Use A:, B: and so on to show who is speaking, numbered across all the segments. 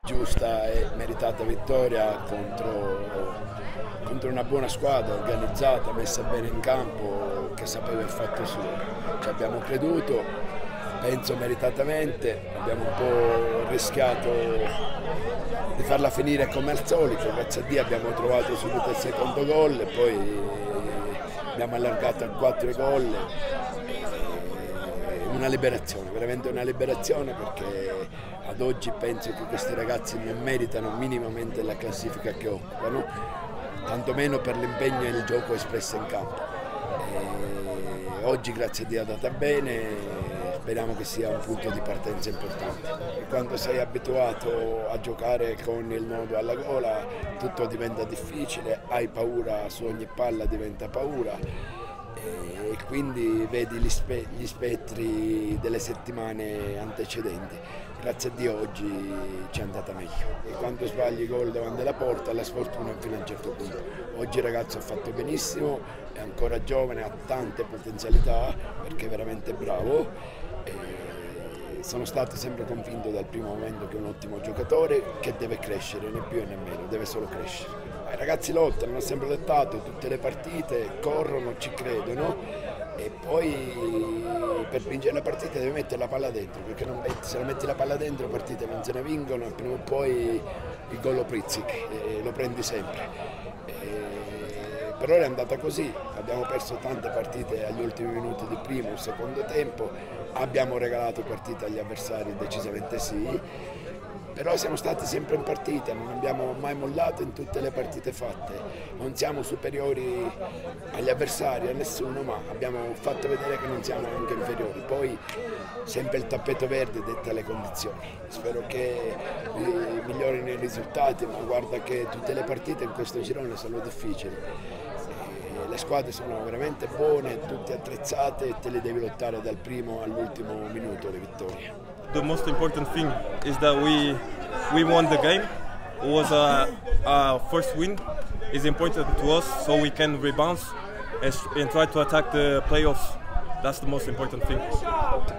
A: giusta e meritata vittoria contro una buona squadra, organizzata, messa bene in campo, che sapeva il fatto suo. Ci abbiamo creduto, penso meritatamente, abbiamo un po' rischiato di farla finire come al solito, grazie a Dio abbiamo trovato subito il secondo gol e poi abbiamo allargato a 4 gol. Una liberazione, veramente una liberazione, perché ad oggi penso che questi ragazzi non meritano minimamente la classifica che occupano, tantomeno per l'impegno e il gioco espresso in campo. Oggi grazie a Dio è andata bene, speriamo che sia un punto di partenza importante. Quando sei abituato a giocare con il nodo alla gola tutto diventa difficile, hai paura, su ogni palla diventa paura. E quindi vedi gli spettri delle settimane antecedenti. Grazie a Dio oggi ci è andata meglio e quando sbagli gol davanti alla porta la sfortuna fino a un certo punto. Oggi il ragazzo ha fatto benissimo, è ancora giovane, ha tante potenzialità perché è veramente bravo. Sono stato sempre convinto dal primo momento che è un ottimo giocatore che deve crescere, né più né meno, deve solo crescere. I ragazzi lottano, hanno sempre lottato, tutte le partite, corrono, ci credono e poi per vincere la partita devi mettere la palla dentro, perché se non metti la palla dentro le partite non se ne vincono e prima o poi il gol lo prizzichi e lo prendi sempre. Per ora è andata così, abbiamo perso tante partite agli ultimi minuti del primo o secondo tempo, abbiamo regalato partite agli avversari, decisamente sì, però siamo stati sempre in partita, non abbiamo mai mollato in tutte le partite fatte, non siamo superiori agli avversari, a nessuno, ma abbiamo fatto vedere che non siamo anche inferiori. Poi sempre il tappeto verde detta le condizioni, spero che migliorino i risultati, ma guarda che tutte le partite in questo girone sono difficili. Le squadre sono veramente buone, tutte attrezzate e te le devi lottare dal primo all'ultimo minuto le vittorie.
B: The most important thing is that we won the game. It was our first win. It's important to us so we can rebound and try to attack the playoffs. That's the most important thing.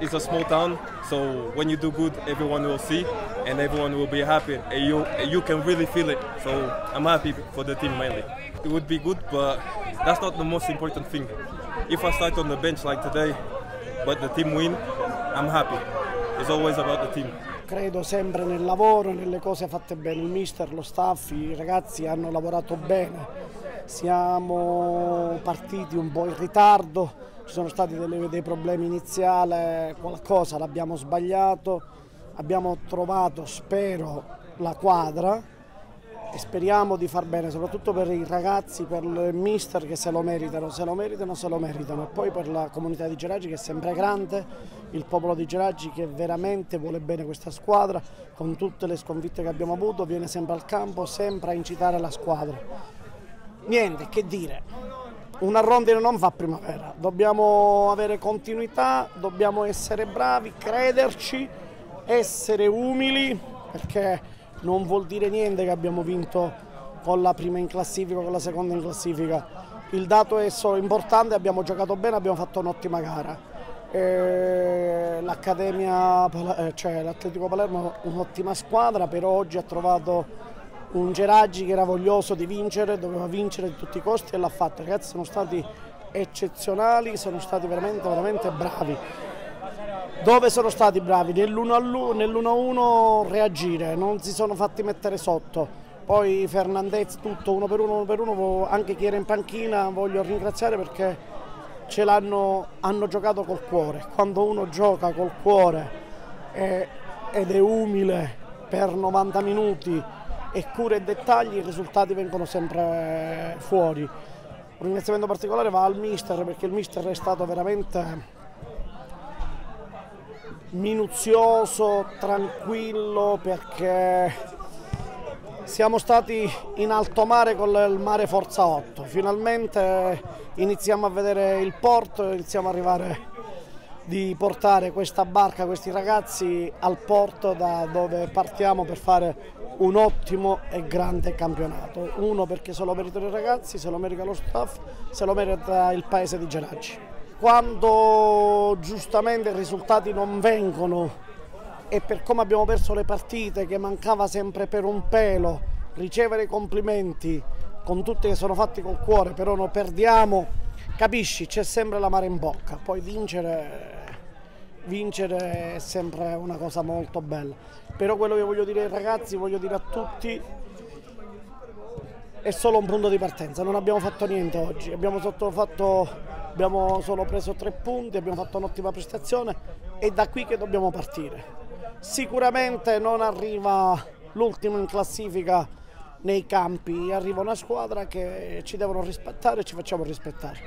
B: It's a small town, so when you do good, everyone will see and everyone will be happy and you can really feel it. So I'm happy for the team mainly. It would be good, but that's not the most important thing. If I start on the bench like today, but the team win, I'm happy. It's always about the team.
C: Credo sempre nel lavoro, nelle cose fatte bene. Il mister, lo staff, i ragazzi hanno lavorato bene. Siamo partiti un po' in ritardo, ci sono stati dei problemi iniziali, qualcosa l'abbiamo sbagliato, abbiamo trovato, spero, la quadra e speriamo di far bene, soprattutto per i ragazzi, per il mister che se lo meritano, e poi per la comunità di Geraci che è sempre grande, il popolo di Geraci che veramente vuole bene questa squadra, con tutte le sconfitte che abbiamo avuto, viene sempre al campo, sempre a incitare la squadra. Niente, che dire, una rondine non fa primavera, dobbiamo avere continuità, dobbiamo essere bravi, crederci, essere umili, perché non vuol dire niente che abbiamo vinto con la prima in classifica o con la seconda in classifica. Il dato è solo importante, abbiamo giocato bene, abbiamo fatto un'ottima gara. L'Atletico Palermo è un'ottima squadra, però oggi ha trovato un Geraci che era voglioso di vincere, doveva vincere a tutti i costi e l'ha fatto. I ragazzi sono stati eccezionali, sono stati veramente bravi. Dove sono stati bravi? Nell'1-1 reagire, non si sono fatti mettere sotto. Poi Fernandez tutto uno per uno, anche chi era in panchina voglio ringraziare perché hanno giocato col cuore. Quando uno gioca col cuore ed è umile per 90 minuti e cura i dettagli, i risultati vengono sempre fuori. Un ringraziamento particolare va al mister perché il mister è stato veramente minuzioso, tranquillo, perché siamo stati in alto mare con il mare forza 8, finalmente iniziamo a vedere il porto, iniziamo a arrivare di portare questa barca, questi ragazzi al porto da dove partiamo per fare un ottimo e grande campionato. Uno perché se lo meritano i ragazzi, se lo merita lo staff, se lo merita il paese di Geraci. Quando giustamente i risultati non vengono e per come abbiamo perso le partite, che mancava sempre per un pelo, ricevere i complimenti con tutti che sono fatti col cuore, però non perdiamo, capisci, c'è sempre l'amaro in bocca, poi vincere è sempre una cosa molto bella. Però quello che voglio dire ai ragazzi, voglio dire a tutti, è solo un punto di partenza, non abbiamo fatto niente oggi, abbiamo solo preso 3 punti, abbiamo fatto un'ottima prestazione, è da qui che dobbiamo partire. Sicuramente non arriva l'ultimo in classifica nei campi, arriva una squadra che ci devono rispettare e ci facciamo rispettare.